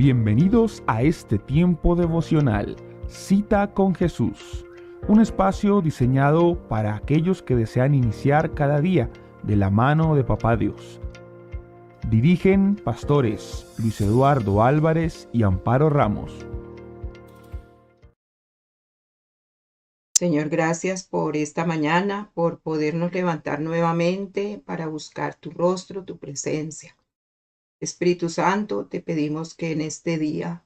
Bienvenidos a este tiempo devocional, Cita con Jesús, un espacio diseñado para aquellos que desean iniciar cada día de la mano de Papá Dios. Dirigen pastores Luis Eduardo Álvarez y Amparo Ramos. Señor, gracias por esta mañana, por podernos levantar nuevamente para buscar tu rostro, tu presencia. Espíritu Santo, te pedimos que en este día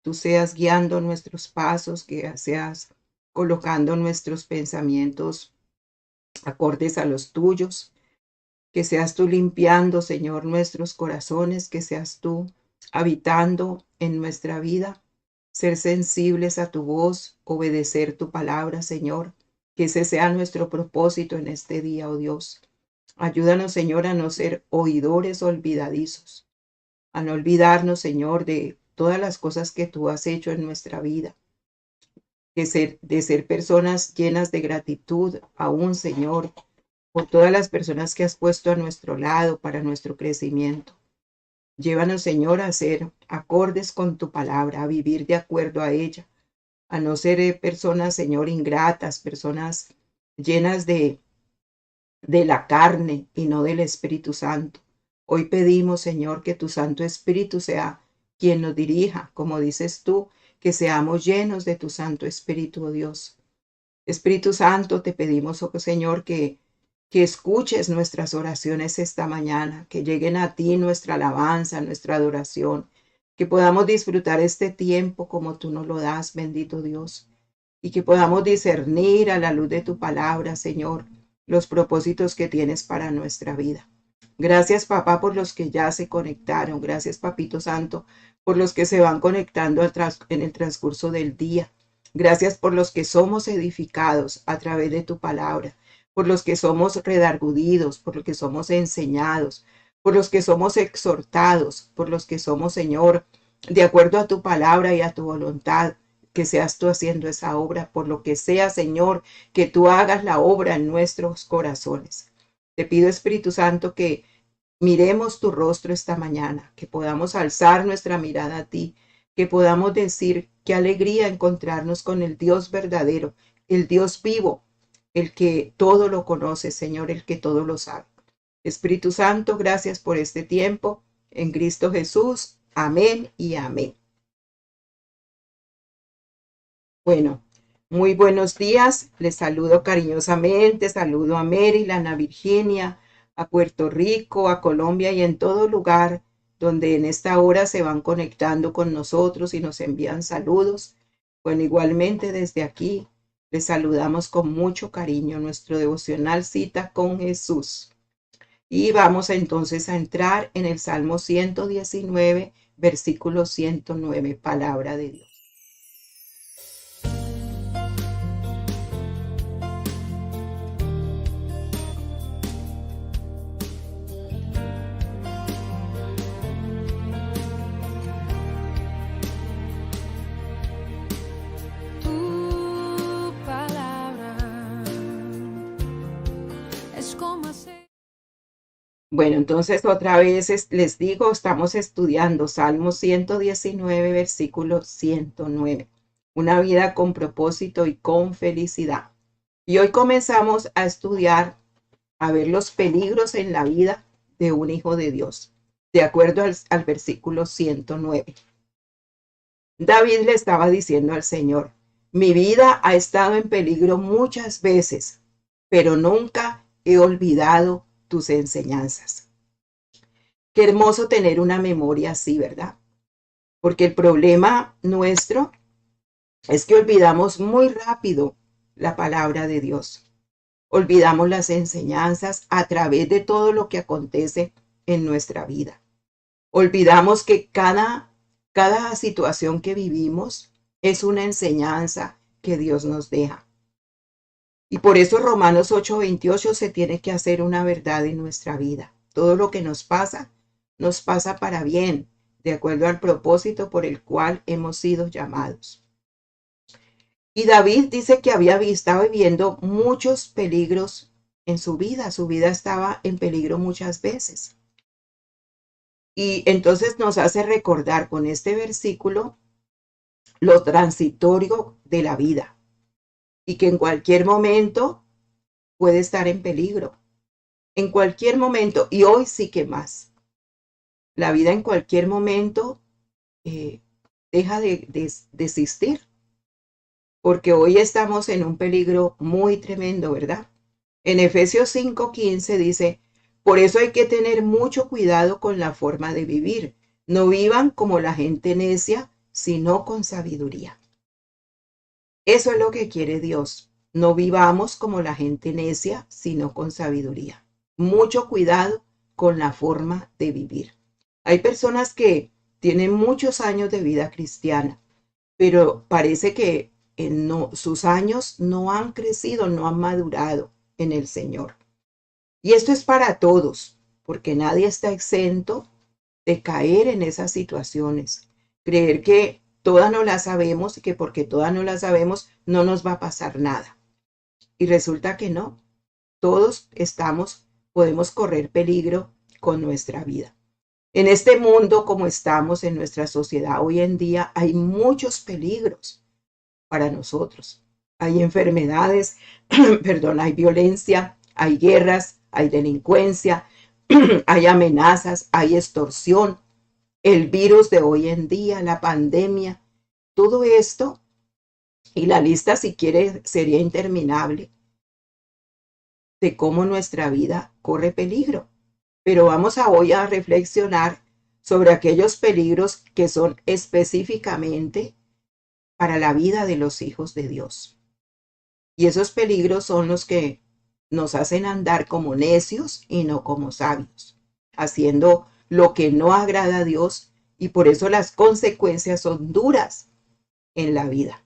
tú seas guiando nuestros pasos, que seas colocando nuestros pensamientos acordes a los tuyos, que seas tú limpiando, Señor, nuestros corazones, que seas tú habitando en nuestra vida. Ser sensibles a tu voz, obedecer tu palabra, Señor. Que ese sea nuestro propósito en este día, oh Dios. Ayúdanos, Señor, a no ser oidores olvidadizos, a no olvidarnos, Señor, de todas las cosas que tú has hecho en nuestra vida. De ser personas llenas de gratitud, aún, Señor, por todas las personas que has puesto a nuestro lado para nuestro crecimiento. Llévanos, Señor, a ser acordes con tu palabra, a vivir de acuerdo a ella, a no ser personas, Señor, ingratas, personas llenas de la carne y no del Espíritu Santo. Hoy pedimos, Señor, que tu Santo Espíritu sea quien nos dirija, como dices tú, que seamos llenos de tu Santo Espíritu, oh Dios. Espíritu Santo, te pedimos, oh Señor, que escuches nuestras oraciones esta mañana, que lleguen a ti nuestra alabanza, nuestra adoración, que podamos disfrutar este tiempo como tú nos lo das, bendito Dios, y que podamos discernir a la luz de tu palabra, Señor, los propósitos que tienes para nuestra vida. Gracias, papá, por los que ya se conectaron. Gracias, papito santo, por los que se van conectando en el transcurso del día. Gracias por los que somos edificados a través de tu palabra, por los que somos redarguidos, por los que somos enseñados, por los que somos exhortados, por los que somos, Señor, de acuerdo a tu palabra y a tu voluntad, que seas tú haciendo esa obra, por lo que sea, Señor, que tú hagas la obra en nuestros corazones. Te pido, Espíritu Santo, que miremos tu rostro esta mañana, que podamos alzar nuestra mirada a ti, que podamos decir qué alegría encontrarnos con el Dios verdadero, el Dios vivo, el que todo lo conoce, Señor, el que todo lo sabe. Espíritu Santo, gracias por este tiempo. En Cristo Jesús. Amén y amén. Bueno, muy buenos días. Les saludo cariñosamente. Saludo a Maryland, a Virginia, a Puerto Rico, a Colombia y en todo lugar donde en esta hora se van conectando con nosotros y nos envían saludos. Bueno, igualmente desde aquí les saludamos con mucho cariño nuestro devocional Cita con Jesús. Y vamos entonces a entrar en el Salmo 119, versículo 109, palabra de Dios. Bueno, entonces otra vez les digo, estamos estudiando Salmo 119, versículo 109. Una vida con propósito y con felicidad. Y hoy comenzamos a estudiar, a ver los peligros en la vida de un hijo de Dios, de acuerdo al versículo 109. David le estaba diciendo al Señor, mi vida ha estado en peligro muchas veces, pero nunca he olvidado tus enseñanzas. Qué hermoso tener una memoria así, ¿verdad? Porque el problema nuestro es que olvidamos muy rápido la palabra de Dios. Olvidamos las enseñanzas a través de todo lo que acontece en nuestra vida. Olvidamos que cada situación que vivimos es una enseñanza que Dios nos deja. Y por eso Romanos 8:28 se tiene que hacer una verdad en nuestra vida. Todo lo que nos pasa para bien, de acuerdo al propósito por el cual hemos sido llamados. Y David dice que estaba viviendo muchos peligros en su vida. Su vida estaba en peligro muchas veces. Y entonces nos hace recordar con este versículo lo transitorio de la vida y que en cualquier momento puede estar en peligro. En cualquier momento, y hoy sí que más. La vida en cualquier momento eh, deja de existir, porque hoy estamos en un peligro muy tremendo, ¿verdad? En Efesios 5:15 dice, por eso hay que tener mucho cuidado con la forma de vivir. No vivan como la gente necia, sino con sabiduría. Eso es lo que quiere Dios. No vivamos como la gente necia, sino con sabiduría. Mucho cuidado con la forma de vivir. Hay personas que tienen muchos años de vida cristiana, pero parece que sus años no han crecido, no han madurado en el Señor. Y esto es para todos, porque nadie está exento de caer en esas situaciones. Creer que todas no las sabemos y que porque todas no las sabemos no nos va a pasar nada. Y resulta que no. Todos podemos correr peligro con nuestra vida. En este mundo como estamos, en nuestra sociedad hoy en día, hay muchos peligros para nosotros. Hay enfermedades, perdón, hay violencia, hay guerras, hay delincuencia, hay amenazas, hay extorsión, el virus de hoy en día, la pandemia, todo esto, y la lista si quiere sería interminable de cómo nuestra vida corre peligro. Pero vamos hoy a reflexionar sobre aquellos peligros que son específicamente para la vida de los hijos de Dios. Y esos peligros son los que nos hacen andar como necios y no como sabios, haciendo lo que no agrada a Dios, y por eso las consecuencias son duras en la vida.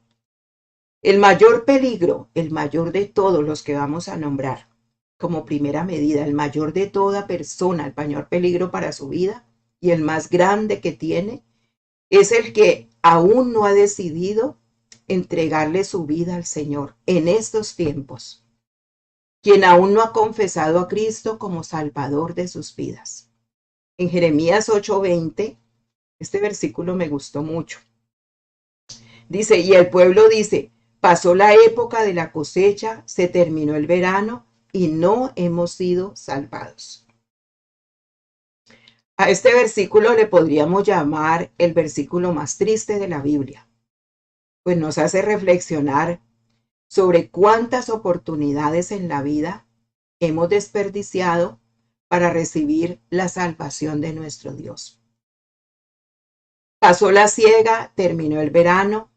El mayor peligro, el mayor de todos los que vamos a nombrar como primera medida, el mayor de toda persona, el mayor peligro para su vida y el más grande que tiene, es el que aún no ha decidido entregarle su vida al Señor en estos tiempos, quien aún no ha confesado a Cristo como Salvador de sus vidas. En Jeremías 8:20, este versículo me gustó mucho. Dice, y el pueblo dice, pasó la época de la cosecha, se terminó el verano y no hemos sido salvados. A este versículo le podríamos llamar el versículo más triste de la Biblia, pues nos hace reflexionar sobre cuántas oportunidades en la vida hemos desperdiciado para recibir la salvación de nuestro Dios. Pasó la siega, terminó el verano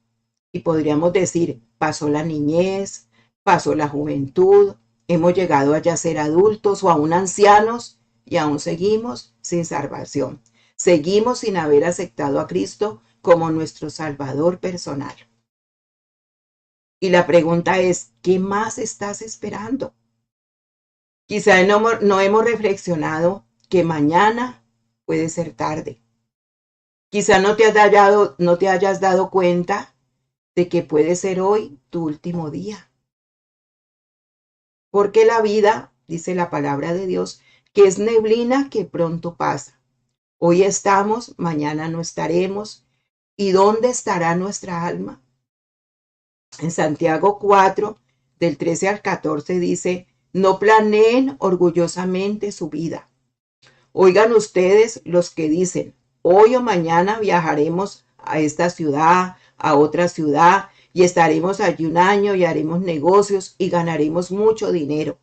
y podríamos decir, pasó la niñez, pasó la juventud, hemos llegado a ya ser adultos o aún ancianos y aún seguimos sin salvación. Seguimos sin haber aceptado a Cristo como nuestro Salvador personal. Y la pregunta es, ¿qué más estás esperando? Quizá no hemos reflexionado que mañana puede ser tarde. Quizá no te hayas dado cuenta de que puede ser hoy tu último día. Porque la vida, dice la palabra de Dios, que es neblina que pronto pasa. Hoy estamos, mañana no estaremos. ¿Y dónde estará nuestra alma? En Santiago 4, del 13 al 14 dice, no planeen orgullosamente su vida. Oigan ustedes los que dicen, hoy o mañana viajaremos a esta ciudad, a otra ciudad, y estaremos allí un año y haremos negocios y ganaremos mucho dinero.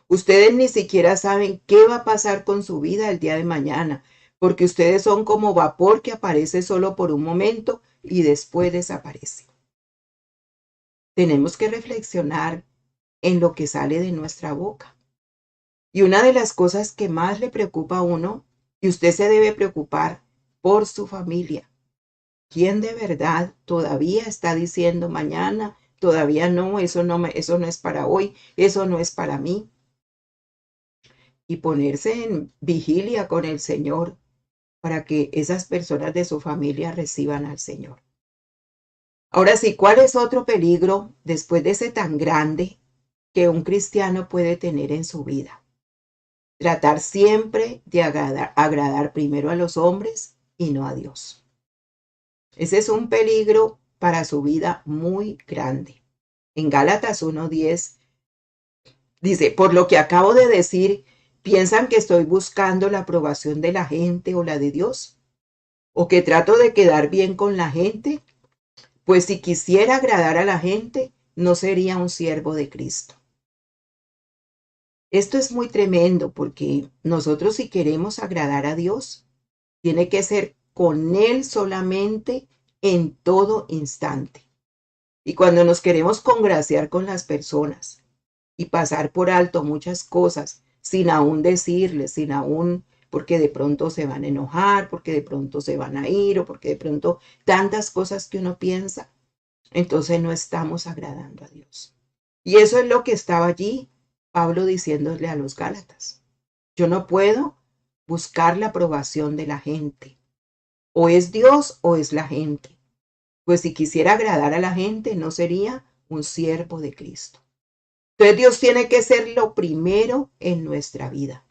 Ustedes ni siquiera saben qué va a pasar con su vida el día de mañana, porque ustedes son como vapor que aparece solo por un momento y después desaparece. Tenemos que reflexionar en lo que sale de nuestra boca. Y una de las cosas que más le preocupa a uno, y usted se debe preocupar por su familia. ¿Quién de verdad todavía está diciendo mañana, todavía no, eso no es para hoy, eso no es para mí? Y ponerse en vigilia con el Señor para que esas personas de su familia reciban al Señor. Ahora sí, ¿cuál es otro peligro después de ese tan grande que un cristiano puede tener en su vida? Tratar siempre de agradar primero a los hombres y no a Dios. Ese es un peligro para su vida muy grande. En Gálatas 1:10 dice, por lo que acabo de decir, ¿piensan que estoy buscando la aprobación de la gente o la de Dios? ¿O que trato de quedar bien con la gente? Pues si quisiera agradar a la gente, no sería un siervo de Cristo. Esto es muy tremendo porque nosotros si queremos agradar a Dios, tiene que ser con Él solamente en todo instante. Y cuando nos queremos congraciar con las personas y pasar por alto muchas cosas sin aún decirles, sin aún, porque de pronto se van a enojar, porque de pronto se van a ir o porque de pronto tantas cosas que uno piensa, entonces no estamos agradando a Dios. Y eso es lo que estaba allí Pablo diciéndole a los Gálatas. Yo no puedo buscar la aprobación de la gente. O es Dios o es la gente. Pues si quisiera agradar a la gente, no sería un siervo de Cristo. Entonces Dios tiene que ser lo primero en nuestra vida.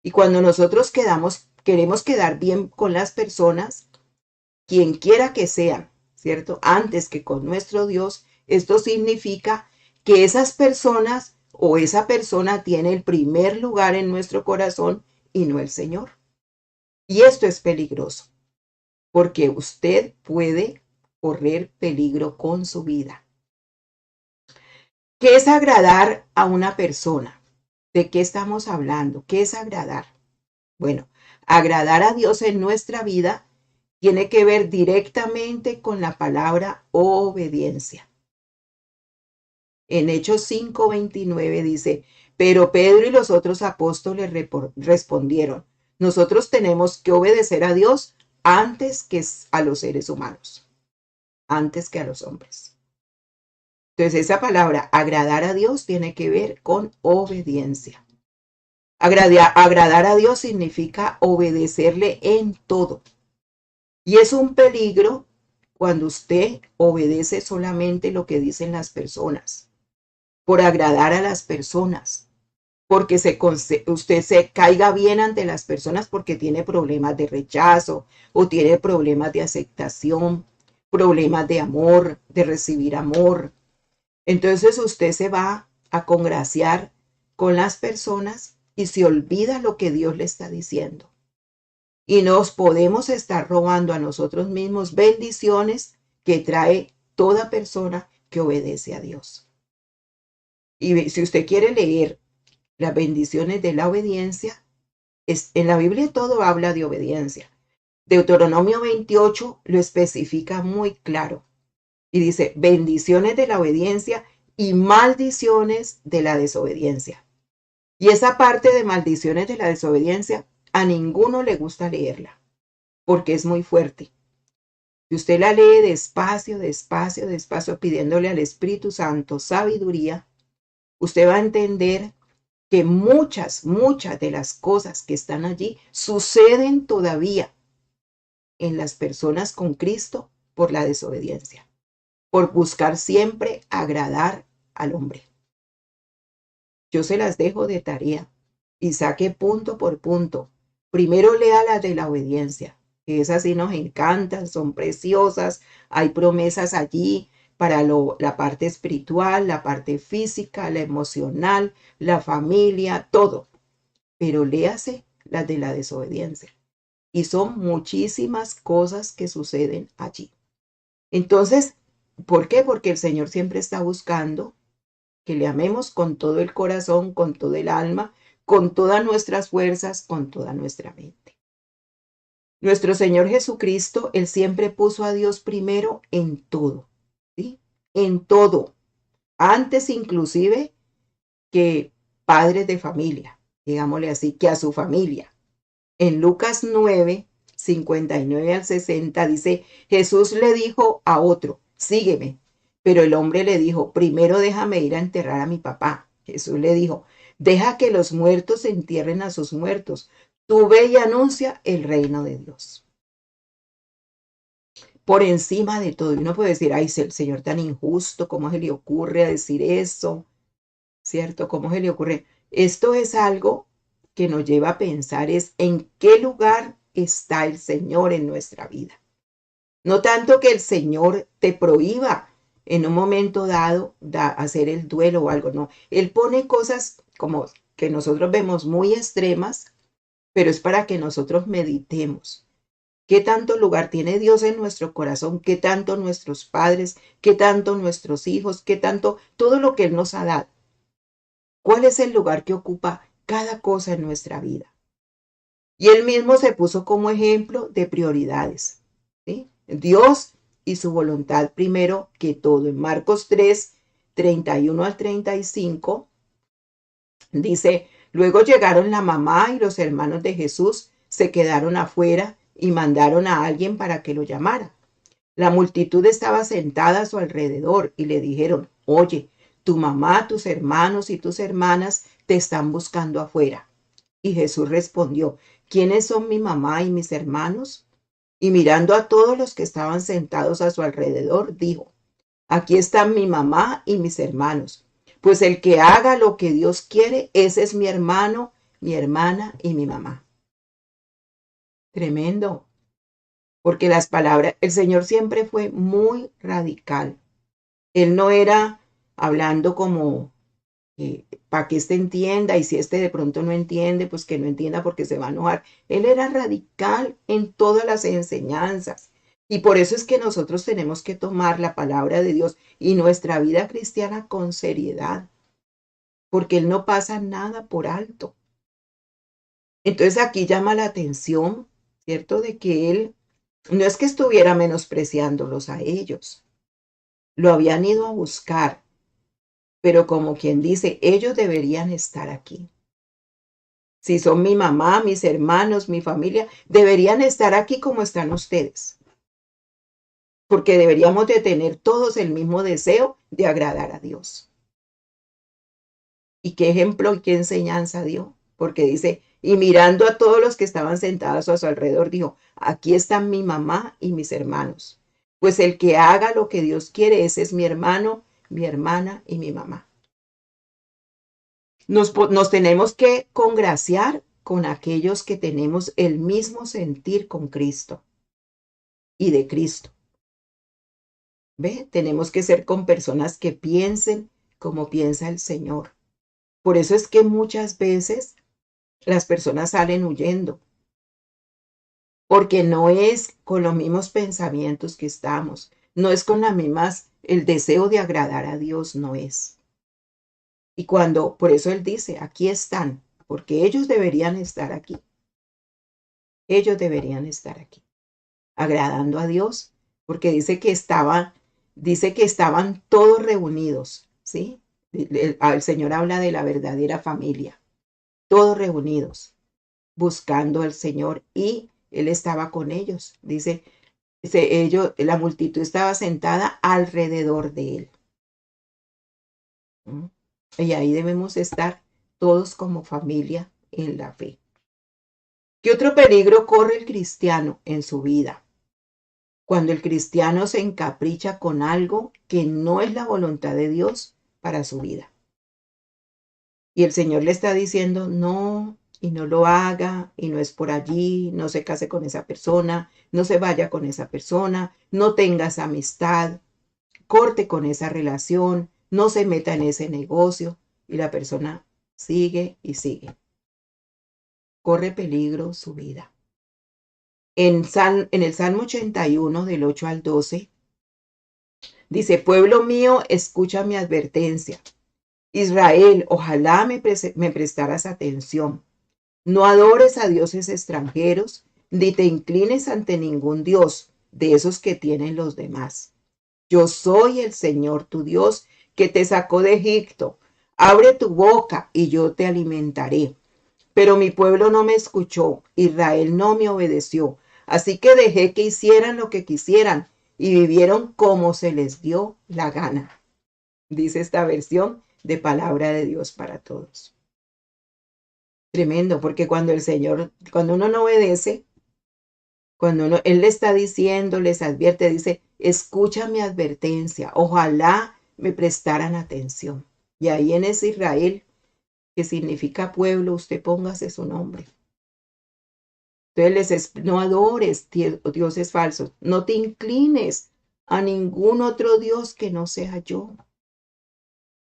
Y cuando nosotros queremos quedar bien con las personas, quien quiera que sean, ¿cierto? Antes que con nuestro Dios, esto significa que esas personas o esa persona tiene el primer lugar en nuestro corazón y no el Señor. Y esto es peligroso, porque usted puede correr peligro con su vida. ¿Qué es agradar a una persona? ¿De qué estamos hablando? ¿Qué es agradar? Bueno, agradar a Dios en nuestra vida tiene que ver directamente con la palabra obediencia. En Hechos 5:29 dice, pero Pedro y los otros apóstoles respondieron, nosotros tenemos que obedecer a Dios antes que a los seres humanos, antes que a los hombres. Entonces esa palabra agradar a Dios tiene que ver con obediencia. Agradar a Dios significa obedecerle en todo. Y es un peligro cuando usted obedece solamente lo que dicen las personas, por agradar a las personas, porque usted se caiga bien ante las personas porque tiene problemas de rechazo o tiene problemas de aceptación, problemas de amor, de recibir amor. Entonces usted se va a congraciar con las personas y se olvida lo que Dios le está diciendo. Y nos podemos estar robando a nosotros mismos bendiciones que trae toda persona que obedece a Dios. Y si usted quiere leer las bendiciones de la obediencia, en la Biblia todo habla de obediencia. Deuteronomio 28 lo especifica muy claro y dice bendiciones de la obediencia y maldiciones de la desobediencia. Y esa parte de maldiciones de la desobediencia a ninguno le gusta leerla porque es muy fuerte. Si usted la lee despacio, despacio, despacio, pidiéndole al Espíritu Santo sabiduría, usted va a entender que muchas de las cosas que están allí suceden todavía en las personas con Cristo por la desobediencia, por buscar siempre agradar al hombre. Yo se las dejo de tarea y saque punto por punto. Primero lea las de la obediencia, que esas sí nos encantan, son preciosas, hay promesas allí para la parte espiritual, la parte física, la emocional, la familia, todo. Pero léase las de la desobediencia. Y son muchísimas cosas que suceden allí. Entonces, ¿por qué? Porque el Señor siempre está buscando que le amemos con todo el corazón, con todo el alma, con todas nuestras fuerzas, con toda nuestra mente. Nuestro Señor Jesucristo, Él siempre puso a Dios primero en todo, ¿sí? En todo, antes inclusive que padres de familia, digámosle así, que a su familia. En Lucas 9, 59 al 60 dice, Jesús le dijo a otro, sígueme. Pero el hombre le dijo, primero déjame ir a enterrar a mi papá. Jesús le dijo, deja que los muertos entierren a sus muertos. Tú ve y anuncia el reino de Dios. Por encima de todo, y uno puede decir, ay, el Señor tan injusto, ¿cómo se le ocurre decir eso? ¿Cierto? ¿Cómo se le ocurre? Esto es algo que nos lleva a pensar es en qué lugar está el Señor en nuestra vida. No tanto que el Señor te prohíba en un momento dado hacer el duelo o algo, no. Él pone cosas como que nosotros vemos muy extremas, pero es para que nosotros meditemos. ¿Qué tanto lugar tiene Dios en nuestro corazón? ¿Qué tanto nuestros padres? ¿Qué tanto nuestros hijos? ¿Qué tanto todo lo que Él nos ha dado? ¿Cuál es el lugar que ocupa cada cosa en nuestra vida? Y Él mismo se puso como ejemplo de prioridades, ¿sí? Dios y su voluntad primero que todo. En Marcos 3, 31 al 35, dice, luego llegaron la mamá y los hermanos de Jesús, se quedaron afuera y mandaron a alguien para que lo llamara. La multitud estaba sentada a su alrededor y le dijeron, oye, tu mamá, tus hermanos y tus hermanas te están buscando afuera. Y Jesús respondió, ¿quiénes son mi mamá y mis hermanos? Y mirando a todos los que estaban sentados a su alrededor, dijo, aquí están mi mamá y mis hermanos. Pues el que haga lo que Dios quiere, ese es mi hermano, mi hermana y mi mamá. Tremendo. Porque las palabras, el Señor siempre fue muy radical. Él no era hablando como para que este entienda y si este de pronto no entiende, pues que no entienda porque se va a enojar. Él era radical en todas las enseñanzas. Y por eso es que nosotros tenemos que tomar la palabra de Dios y nuestra vida cristiana con seriedad, porque Él no pasa nada por alto. Entonces aquí llama la atención, ¿cierto? De que Él no es que estuviera menospreciándolos a ellos, lo habían ido a buscar, pero como quien dice, ellos deberían estar aquí. Si son mi mamá, mis hermanos, mi familia, deberían estar aquí como están ustedes. Porque deberíamos de tener todos el mismo deseo de agradar a Dios. ¿Y qué ejemplo y qué enseñanza dio? Porque dice, y mirando a todos los que estaban sentados a su alrededor, dijo, aquí están mi mamá y mis hermanos. Pues el que haga lo que Dios quiere, ese es mi hermano, mi hermana y mi mamá. Nos tenemos que congraciar con aquellos que tenemos el mismo sentir con Cristo y de Cristo. ¿Ve? Tenemos que ser con personas que piensen como piensa el Señor. Por eso es que muchas veces las personas salen huyendo, porque no es con los mismos pensamientos que estamos, no es con las mismas, el deseo de agradar a Dios no es. Y por eso Él dice, aquí están, porque ellos deberían estar aquí. Ellos deberían estar aquí, agradando a Dios, porque dice que estaban todos reunidos, ¿sí? El Señor habla de la verdadera familia, todos reunidos, buscando al Señor y Él estaba con ellos. Dice la multitud estaba sentada alrededor de Él. ¿Mm? Y ahí debemos estar todos como familia en la fe. ¿Qué otro peligro corre el cristiano en su vida? Cuando el cristiano se encapricha con algo que no es la voluntad de Dios para su vida. Y el Señor le está diciendo, no, y no lo haga, y no es por allí, no se case con esa persona, no se vaya con esa persona, no tengas amistad, corte con esa relación, no se meta en ese negocio. Y la persona sigue y sigue. Corre peligro su vida. En el Salmo 81, del 8 al 12, dice, pueblo mío, escucha mi advertencia. Israel, ojalá me prestaras atención. No adores a dioses extranjeros, ni te inclines ante ningún dios de esos que tienen los demás. Yo soy el Señor tu Dios, que te sacó de Egipto. Abre tu boca y yo te alimentaré. Pero mi pueblo no me escuchó, Israel no me obedeció. Así que dejé que hicieran lo que quisieran y vivieron como se les dio la gana. Dice esta versión de Palabra de Dios para Todos. Tremendo, porque cuando uno no obedece, Él le está diciendo, les advierte, dice, escucha mi advertencia, ojalá me prestaran atención. Y ahí en ese Israel que significa pueblo, usted póngase su nombre. Entonces no adores dioses falsos, no te inclines a ningún otro Dios que no sea yo.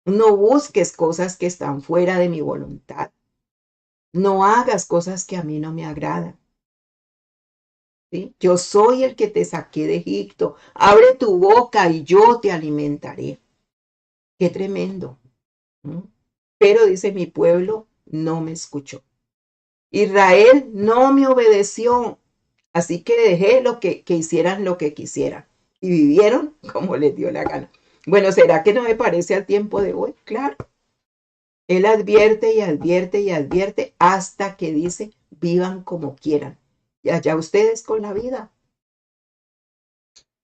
No busques cosas que están fuera de mi voluntad. No hagas cosas que a mí no me agradan. ¿Sí? Yo soy el que te saqué de Egipto. Abre tu boca y yo te alimentaré. Qué tremendo. ¿No? Pero dice mi pueblo, no me escuchó. Israel no me obedeció. Así que dejé que hicieran lo que quisieran. Y vivieron como les dio la gana. Bueno, ¿será que no me parece al tiempo de hoy? Claro. Él advierte y advierte y advierte hasta que dice, vivan como quieran. Y allá ustedes con la vida.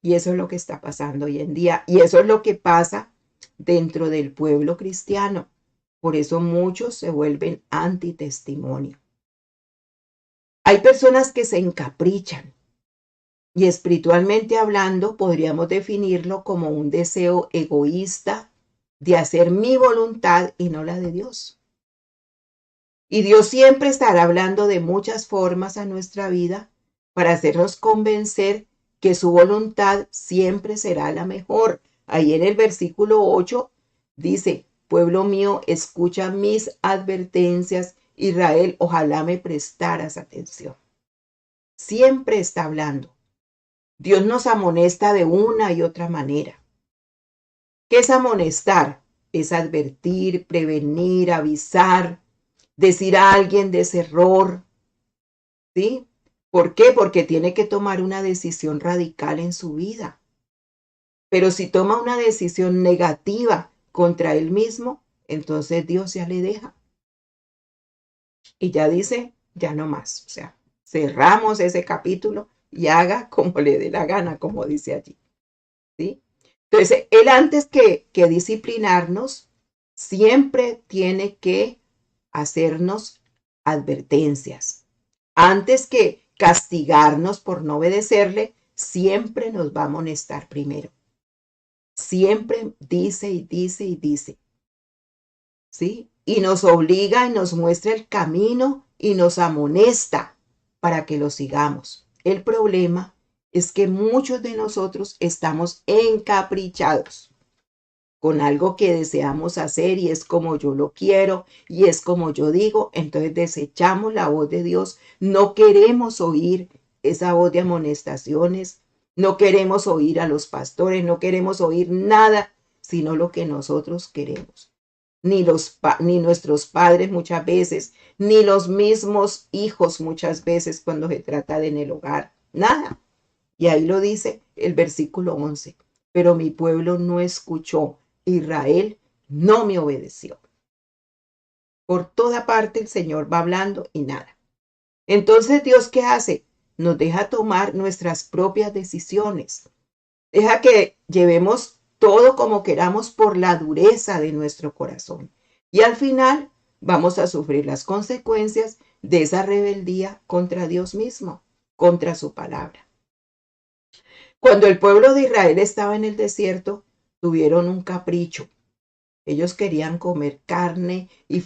Y eso es lo que está pasando hoy en día. Y eso es lo que pasa dentro del pueblo cristiano. Por eso muchos se vuelven antitestimonio. Hay personas que se encaprichan. Y espiritualmente hablando, podríamos definirlo como un deseo egoísta de hacer mi voluntad y no la de Dios. Y Dios siempre estará hablando de muchas formas a nuestra vida para hacernos convencer que su voluntad siempre será la mejor. Ahí en el versículo 8 dice, pueblo mío, escucha mis advertencias, Israel, ojalá me prestaras atención. Siempre está hablando. Dios nos amonesta de una y otra manera. ¿Qué es amonestar? Es advertir, prevenir, avisar, decir a alguien de ese error, ¿sí? ¿Por qué? Porque tiene que tomar una decisión radical en su vida. Pero si toma una decisión negativa contra él mismo, entonces Dios ya le deja. Y ya dice, ya no más. O sea, cerramos ese capítulo y haga como le dé la gana, como dice allí. ¿Sí? Entonces, él antes que disciplinarnos, siempre tiene que hacernos advertencias. Antes que castigarnos por no obedecerle, siempre nos va a amonestar primero. Siempre dice y dice y dice. ¿Sí? Y nos obliga y nos muestra el camino y nos amonesta para que lo sigamos. El problema es que muchos de nosotros estamos encaprichados con algo que deseamos hacer y es como yo lo quiero y es como yo digo, entonces desechamos la voz de Dios, no queremos oír esa voz de amonestaciones, no queremos oír a los pastores, no queremos oír nada, sino lo que nosotros queremos. Ni nuestros padres muchas veces, ni los mismos hijos muchas veces cuando se trata de en el hogar, nada. Y ahí lo dice el versículo 11. Pero mi pueblo no escuchó, Israel no me obedeció. Por toda parte el Señor va hablando y nada. Entonces Dios, ¿qué hace? Nos deja tomar nuestras propias decisiones. Deja que llevemos todo como queramos por la dureza de nuestro corazón. Y al final vamos a sufrir las consecuencias de esa rebeldía contra Dios mismo, contra su palabra. Cuando el pueblo de Israel estaba en el desierto, tuvieron un capricho. Ellos querían comer carne y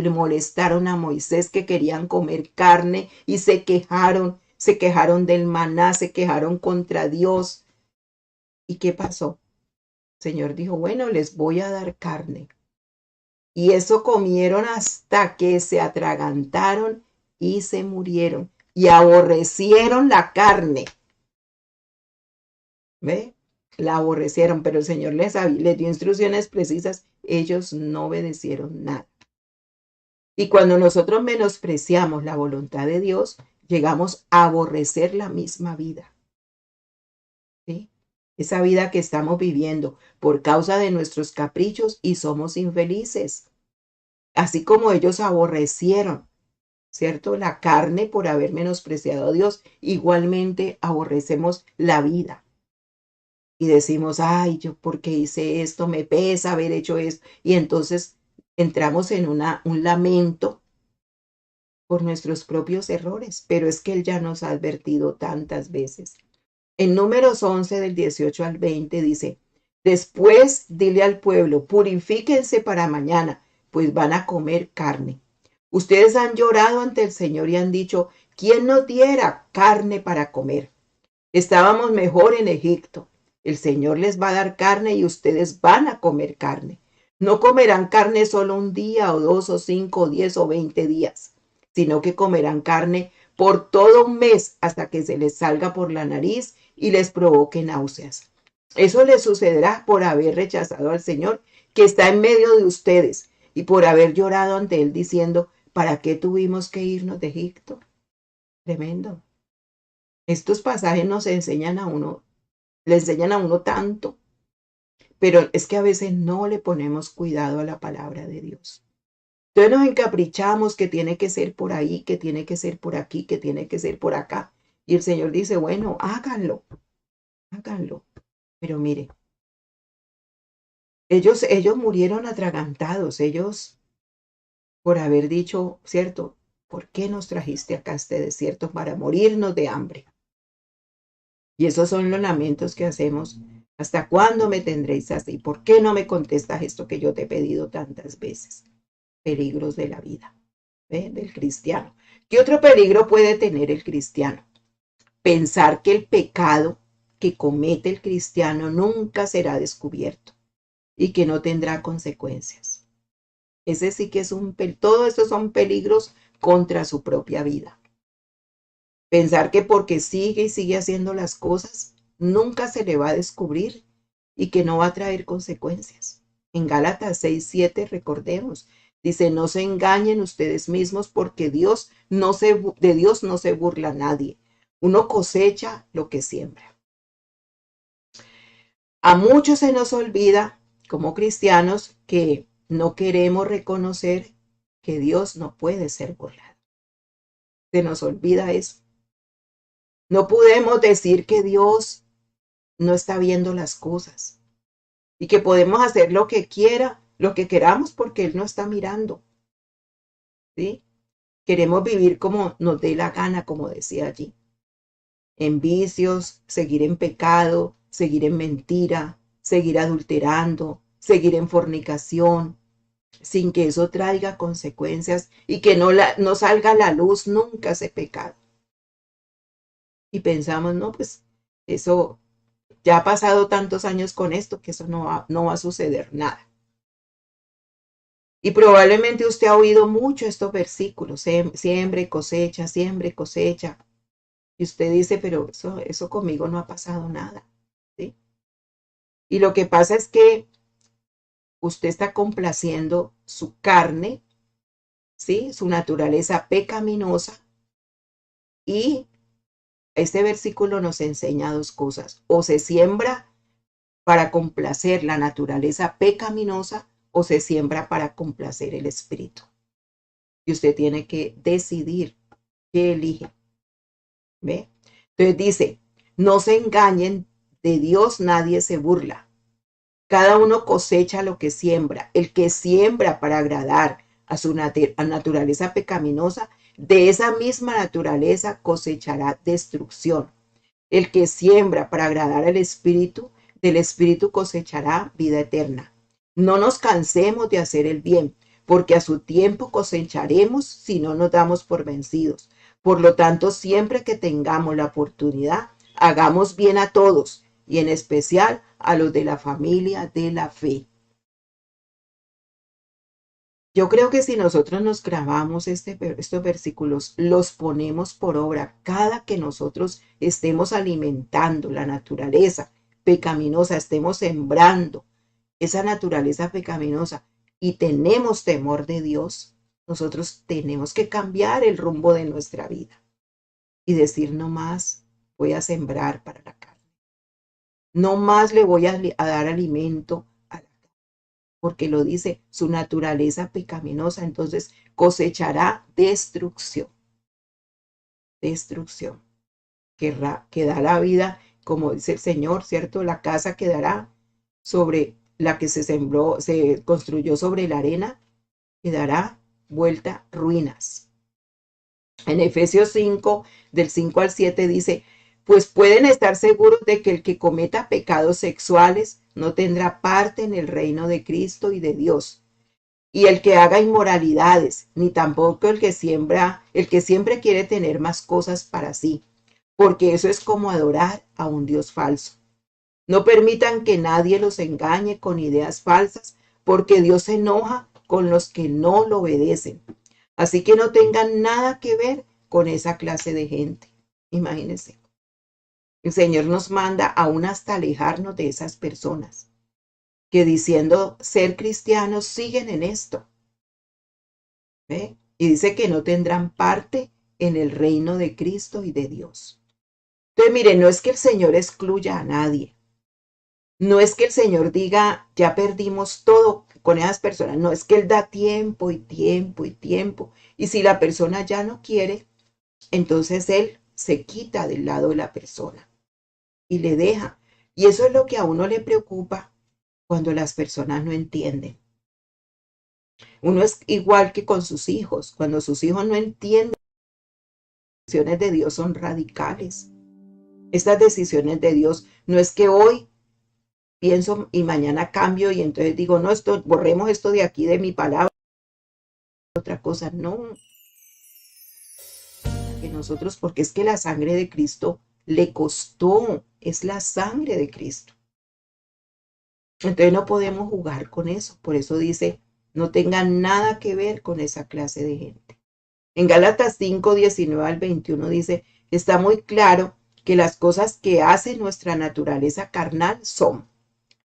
molestaron a Moisés que querían comer carne y se quejaron del maná, se quejaron contra Dios. ¿Y qué pasó? El Señor dijo, bueno, les voy a dar carne. Y eso comieron hasta que se atragantaron y se murieron y aborrecieron la carne. ¿Ve? La aborrecieron, pero el Señor les dio instrucciones precisas. Ellos no obedecieron nada. Y cuando nosotros menospreciamos la voluntad de Dios, llegamos a aborrecer la misma vida. ¿Sí? Esa vida que estamos viviendo por causa de nuestros caprichos y somos infelices. Así como ellos aborrecieron, ¿cierto? La carne por haber menospreciado a Dios, igualmente aborrecemos la vida. Y decimos, ay, yo por qué hice esto, me pesa haber hecho esto. Y entonces entramos en un lamento por nuestros propios errores, pero es que Él ya nos ha advertido tantas veces. En Números 11 del 18 al 20 dice, después dile al pueblo, purifíquense para mañana, pues van a comer carne. Ustedes han llorado ante el Señor y han dicho, ¿quién nos diera carne para comer? Estábamos mejor en Egipto. El Señor les va a dar carne y ustedes van a comer carne. No comerán carne solo un día o 2 o 5 o 10 o 20 días, sino que comerán carne por todo un mes hasta que se les salga por la nariz y les provoque náuseas. Eso les sucederá por haber rechazado al Señor que está en medio de ustedes y por haber llorado ante Él diciendo, ¿para qué tuvimos que irnos de Egipto? Tremendo. Estos pasajes nos enseñan a uno, le enseñan a uno tanto, pero es que a veces no le ponemos cuidado a la palabra de Dios. Entonces nos encaprichamos que tiene que ser por ahí, que tiene que ser por aquí, que tiene que ser por acá. Y el Señor dice, bueno, háganlo, háganlo. Pero mire, ellos murieron atragantados, ellos por haber dicho, ¿cierto? ¿Por qué nos trajiste acá a este desierto para morirnos de hambre? Y esos son los lamentos que hacemos. ¿Hasta cuándo me tendréis así? ¿Por qué no me contestas esto que yo te he pedido tantas veces? Peligros de la vida, del cristiano. ¿Qué otro peligro puede tener el cristiano? Pensar que el pecado que comete el cristiano nunca será descubierto y que no tendrá consecuencias. Ese sí que es todo esto son peligros contra su propia vida. Pensar que porque sigue y sigue haciendo las cosas, nunca se le va a descubrir y que no va a traer consecuencias. En Gálatas 6:7 recordemos, dice, no se engañen ustedes mismos porque de Dios no se burla nadie. Uno cosecha lo que siembra. A muchos se nos olvida, como cristianos, que no queremos reconocer que Dios no puede ser burlado. Se nos olvida eso. No podemos decir que Dios no está viendo las cosas y que podemos hacer lo que quiera, lo que queramos porque Él no está mirando. ¿Sí? Queremos vivir como nos dé la gana, como decía allí. En vicios, seguir en pecado, seguir en mentira, seguir adulterando, seguir en fornicación, sin que eso traiga consecuencias y que no salga a la luz nunca ese pecado. Y pensamos, no, pues eso ya ha pasado tantos años con esto que eso no va a suceder nada. Y probablemente usted ha oído mucho estos versículos, siembra y cosecha, siembra y cosecha. Y usted dice, pero eso conmigo no ha pasado nada. ¿Sí? Y lo que pasa es que usted está complaciendo su carne, ¿sí? Su naturaleza pecaminosa. Y este versículo nos enseña dos cosas. O se siembra para complacer la naturaleza pecaminosa o se siembra para complacer el espíritu. Y usted tiene que decidir qué elige. ¿Ve? Entonces dice, no se engañen, de Dios nadie se burla. Cada uno cosecha lo que siembra. El que siembra para agradar a su naturaleza pecaminosa, de esa misma naturaleza cosechará destrucción. El que siembra para agradar al Espíritu, del Espíritu cosechará vida eterna. No nos cansemos de hacer el bien, porque a su tiempo cosecharemos si no nos damos por vencidos. Por lo tanto, siempre que tengamos la oportunidad, hagamos bien a todos, y en especial a los de la familia de la fe. Yo creo que si nosotros nos grabamos estos versículos, los ponemos por obra cada que nosotros estemos alimentando la naturaleza pecaminosa, estemos sembrando esa naturaleza pecaminosa y tenemos temor de Dios, nosotros tenemos que cambiar el rumbo de nuestra vida y decir no más voy a sembrar para la carne. No más le voy a dar alimento a la carne, porque lo dice su naturaleza pecaminosa, entonces cosechará destrucción. Destrucción. Quedará la vida, como dice el Señor, ¿cierto? La casa quedará sobre la que se sembró, se construyó sobre la arena, quedará vuelta ruinas. En Efesios 5, del 5 al 7 dice, pues pueden estar seguros de que el que cometa pecados sexuales no tendrá parte en el reino de Cristo y de Dios. y el que haga inmoralidades, ni tampoco el que siempre quiere tener más cosas para sí, porque eso es como adorar a un Dios falso. No permitan que nadie los engañe con ideas falsas, porque Dios se enoja con los que no lo obedecen. Así que no tengan nada que ver con esa clase de gente. Imagínense. El Señor nos manda aún hasta alejarnos de esas personas que diciendo ser cristianos siguen en esto. ¿Ve? Y dice que no tendrán parte en el reino de Cristo y de Dios. Entonces, mire, no es que el Señor excluya a nadie. No es que el Señor diga, ya perdimos todo con esas personas. No, es que Él da tiempo y tiempo y tiempo. Y si la persona ya no quiere, entonces Él se quita del lado de la persona y le deja. Y eso es lo que a uno le preocupa cuando las personas no entienden. Uno es igual que con sus hijos. Cuando sus hijos no entienden, las decisiones de Dios son radicales. Estas decisiones de Dios no es que hoy pienso y mañana cambio y entonces digo, no, borremos esto de aquí de mi palabra, otra cosa, no. Que nosotros, porque es que la sangre de Cristo le costó, es la sangre de Cristo. Entonces no podemos jugar con eso. Por eso dice, no tengan nada que ver con esa clase de gente. En Gálatas 5, 19 al 21 dice, está muy claro que las cosas que hace nuestra naturaleza carnal son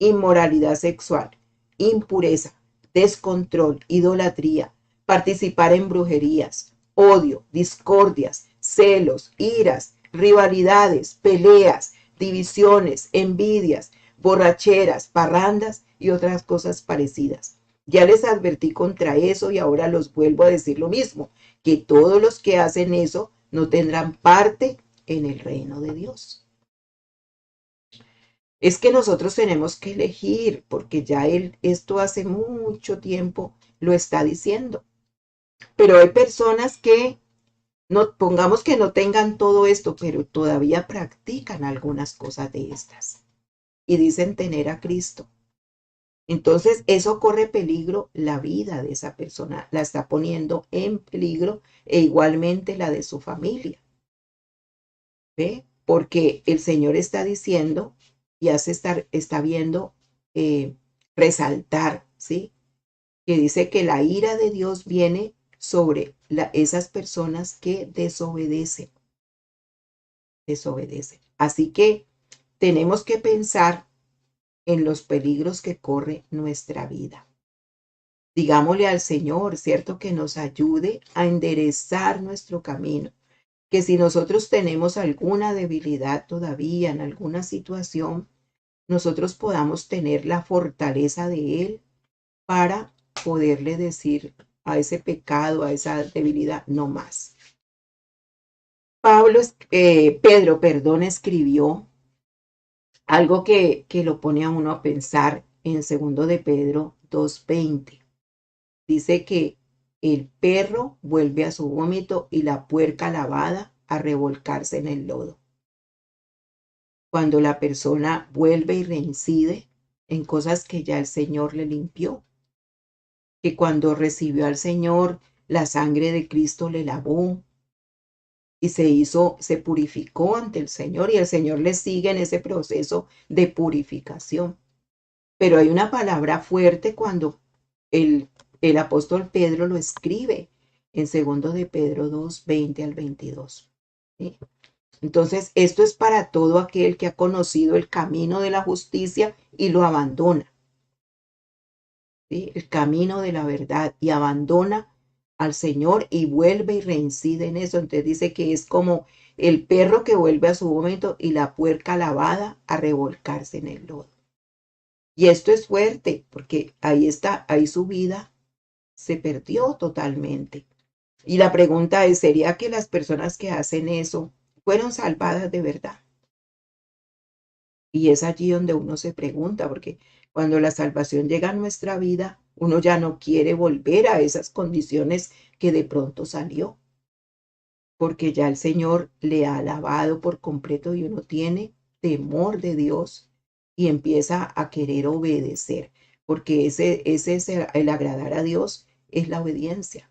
inmoralidad sexual, impureza, descontrol, idolatría, participar en brujerías, odio, discordias, celos, iras, rivalidades, peleas, divisiones, envidias, borracheras, parrandas y otras cosas parecidas. Ya les advertí contra eso y ahora los vuelvo a decir lo mismo, que todos los que hacen eso no tendrán parte en el reino de Dios. Es que nosotros tenemos que elegir, porque ya él esto hace mucho tiempo lo está diciendo. Pero hay personas que, no, pongamos que no tengan todo esto, pero todavía practican algunas cosas de estas y dicen tener a Cristo. Entonces eso corre peligro la vida de esa persona, la está poniendo en peligro e igualmente la de su familia. ¿Ve? Porque el Señor está diciendo y está viendo resaltar, ¿sí? Que dice que la ira de Dios viene sobre esas personas que desobedecen. Así que tenemos que pensar en los peligros que corre nuestra vida. Digámosle al Señor, ¿cierto? Que nos ayude a enderezar nuestro camino. Que si nosotros tenemos alguna debilidad todavía en alguna situación, nosotros podamos tener la fortaleza de Él para poderle decir a ese pecado, a esa debilidad, no más. Pedro, perdón, escribió algo que lo pone a uno a pensar en 2 de Pedro 2:20. Dice que el perro vuelve a su vómito y la puerca lavada a revolcarse en el lodo. Cuando la persona vuelve y reincide en cosas que ya el Señor le limpió, que cuando recibió al Señor, la sangre de Cristo le lavó y se purificó ante el Señor y el Señor le sigue en ese proceso de purificación. Pero hay una palabra fuerte cuando el apóstol Pedro lo escribe en 2 de Pedro 2:20 al 22. ¿Sí? Entonces, esto es para todo aquel que ha conocido el camino de la justicia y lo abandona. ¿Sí? El camino de la verdad y abandona al Señor y vuelve y reincide en eso. Entonces dice que es como el perro que vuelve a su vómito y la puerca lavada a revolcarse en el lodo. Y esto es fuerte porque ahí está, ahí su vida se perdió totalmente. Y la pregunta es, ¿sería que las personas que hacen eso fueron salvadas de verdad? Y es allí donde uno se pregunta, porque cuando la salvación llega a nuestra vida, uno ya no quiere volver a esas condiciones que de pronto salió, porque ya el Señor le ha lavado por completo y uno tiene temor de Dios y empieza a querer obedecer. porque ese es el agradar a Dios, es la obediencia.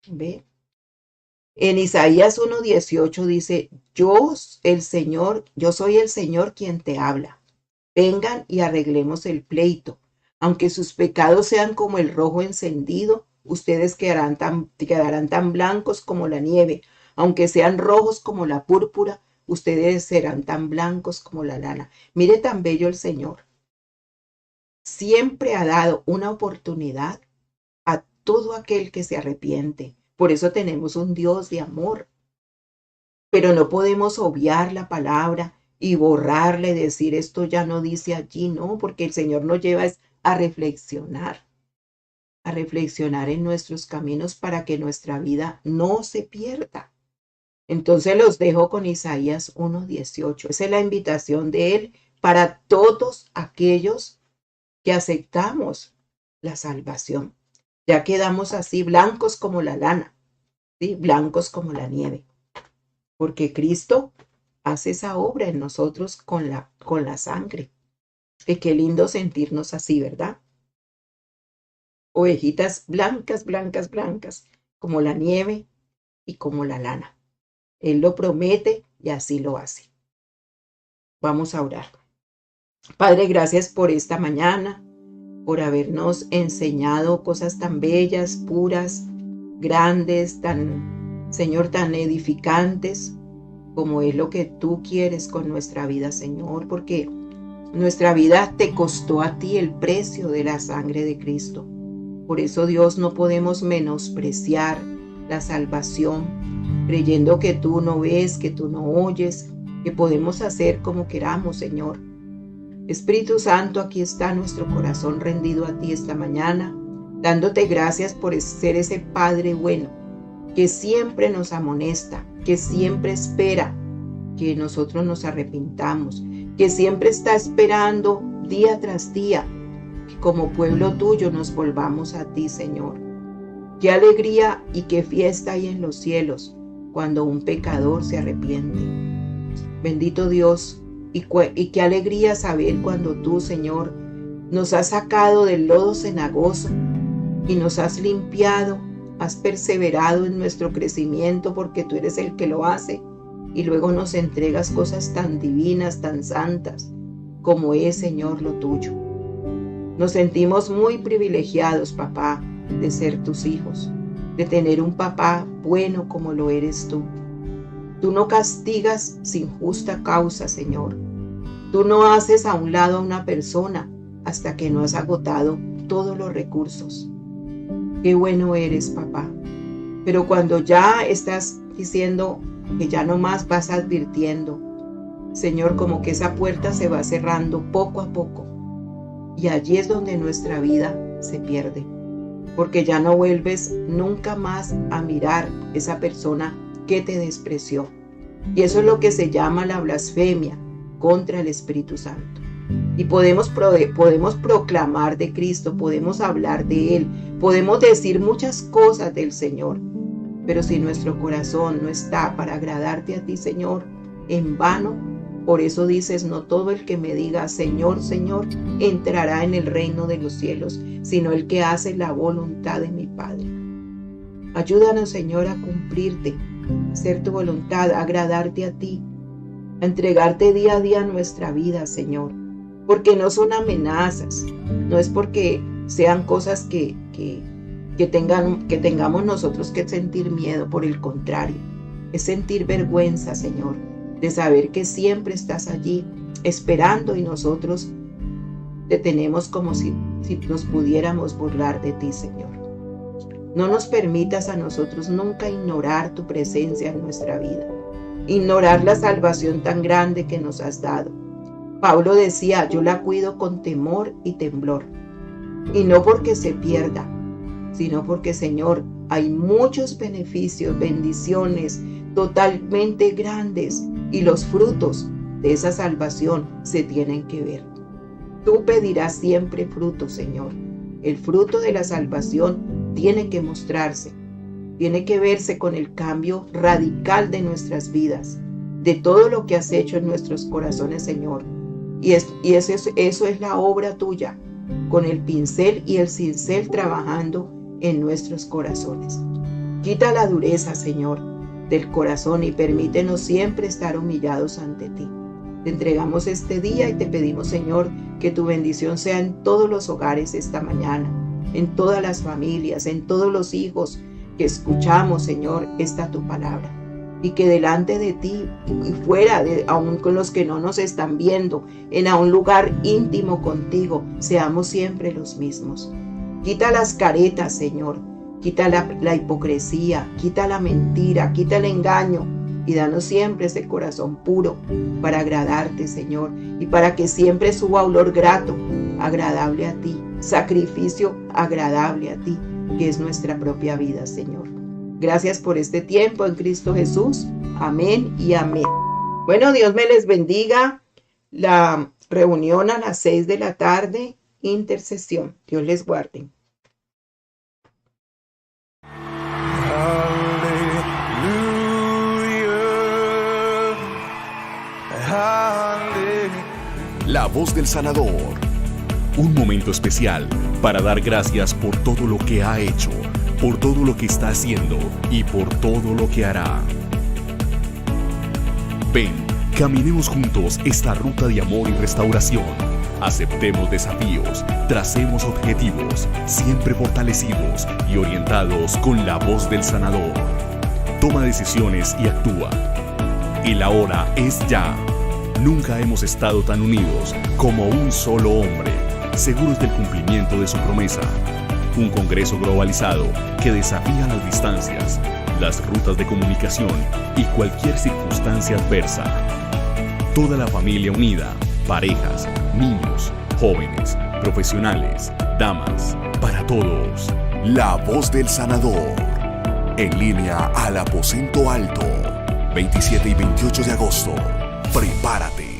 ¿Ve? En Isaías 1:18 dice, yo soy el Señor quien te habla. Vengan y arreglemos el pleito. Aunque sus pecados sean como el rojo encendido, ustedes quedarán tan blancos como la nieve. Aunque sean rojos como la púrpura, ustedes serán tan blancos como la lana. Mire tan bello el Señor. Siempre ha dado una oportunidad a todo aquel que se arrepiente. Por eso tenemos un Dios de amor. Pero no podemos obviar la palabra y borrarle y decir esto ya no dice allí, no, porque el Señor nos lleva a reflexionar en nuestros caminos para que nuestra vida no se pierda. Entonces los dejo con Isaías 1:18. Esa es la invitación de Él para todos aquellos que aceptamos la salvación. Ya quedamos así blancos como la lana, ¿sí? Blancos como la nieve. Porque Cristo hace esa obra en nosotros con la sangre. Y qué lindo sentirnos así, ¿verdad? Ovejitas blancas, blancas, blancas, como la nieve y como la lana. Él lo promete y así lo hace. Vamos a orar. Padre, gracias por esta mañana, por habernos enseñado cosas tan bellas, puras, grandes, Señor, tan edificantes, como es lo que tú quieres con nuestra vida, Señor, porque nuestra vida te costó a ti el precio de la sangre de Cristo. Por eso, Dios, no podemos menospreciar la salvación, creyendo que tú no ves, que tú no oyes, que podemos hacer como queramos, Señor. Espíritu Santo, aquí está nuestro corazón rendido a ti esta mañana, dándote gracias por ser ese Padre bueno, que siempre nos amonesta, que siempre espera que nosotros nos arrepintamos, que siempre está esperando día tras día que como pueblo tuyo nos volvamos a ti, Señor. Qué alegría y qué fiesta hay en los cielos cuando un pecador se arrepiente. Bendito Dios, y qué alegría saber cuando tú, Señor, nos has sacado del lodo cenagoso y nos has limpiado, has perseverado en nuestro crecimiento porque tú eres el que lo hace, y luego nos entregas cosas tan divinas, tan santas, como es, Señor, lo tuyo. Nos sentimos muy privilegiados, papá, de ser tus hijos, de tener un papá bueno como lo eres tú. Tú no castigas sin justa causa, Señor. Tú no haces a un lado a una persona hasta que no has agotado todos los recursos. Qué bueno eres, papá. Pero cuando ya estás diciendo que ya no más, vas advirtiendo, Señor, como que esa puerta se va cerrando poco a poco. Y allí es donde nuestra vida se pierde. Porque ya no vuelves nunca más a mirar esa persona que te despreció. Y eso es lo que se llama la blasfemia contra el Espíritu Santo. Y podemos proclamar de Cristo, podemos hablar de Él, podemos decir muchas cosas del Señor. Pero si nuestro corazón no está para agradarte a ti, Señor, en vano. Por eso dices, no todo el que me diga Señor, Señor, entrará en el reino de los cielos, sino el que hace la voluntad de mi Padre. Ayúdanos, Señor, a cumplirte, a hacer tu voluntad, a agradarte a ti, a entregarte día a día nuestra vida, Señor, porque no son amenazas, no es porque sean cosas que tengamos nosotros que sentir miedo, por el contrario, es sentir vergüenza, Señor, de saber que siempre estás allí esperando y nosotros te tenemos como si nos pudiéramos burlar de ti, Señor. No nos permitas a nosotros nunca ignorar tu presencia en nuestra vida, ignorar la salvación tan grande que nos has dado. Pablo decía, yo la cuido con temor y temblor, y no porque se pierda, sino porque, Señor, hay muchos beneficios, bendiciones totalmente grandes, y los frutos de esa salvación se tienen que ver. Tú pedirás siempre fruto, Señor. El fruto de la salvación tiene que mostrarse, tiene que verse con el cambio radical de nuestras vidas, de todo lo que has hecho en nuestros corazones, Señor. Y eso es la obra tuya, con el pincel y el cincel trabajando en nuestros corazones. Quita la dureza, Señor, del corazón y permítenos siempre estar humillados ante ti. Te entregamos este día y te pedimos, Señor, que tu bendición sea en todos los hogares esta mañana, en todas las familias, en todos los hijos que escuchamos, Señor, esta tu palabra. Y que delante de ti y fuera, aún con los que no nos están viendo, en un lugar íntimo contigo, seamos siempre los mismos. Quita las caretas, Señor. Quita la hipocresía, quita la mentira, quita el engaño y danos siempre ese corazón puro para agradarte, Señor, y para que siempre suba olor grato, agradable a ti, sacrificio agradable a ti, que es nuestra propia vida, Señor. Gracias por este tiempo en Cristo Jesús. Amén y amén. Bueno, Dios me les bendiga. La reunión a las 6 de la tarde, intercesión. Dios les guarde. La voz del sanador. Un momento especial para dar gracias por todo lo que ha hecho, por todo lo que está haciendo y por todo lo que hará. Ven, caminemos juntos esta ruta de amor y restauración. Aceptemos desafíos, tracemos objetivos, siempre fortalecidos y orientados con la voz del sanador. Toma decisiones y actúa. El ahora es ya. Nunca hemos estado tan unidos como un solo hombre, seguros del cumplimiento de su promesa. Un congreso globalizado que desafía las distancias, las rutas de comunicación y cualquier circunstancia adversa. Toda la familia unida, parejas, niños, jóvenes, profesionales, damas, para todos. La voz del sanador. En línea al Aposento Alto, 27 y 28 de agosto. Prepárate.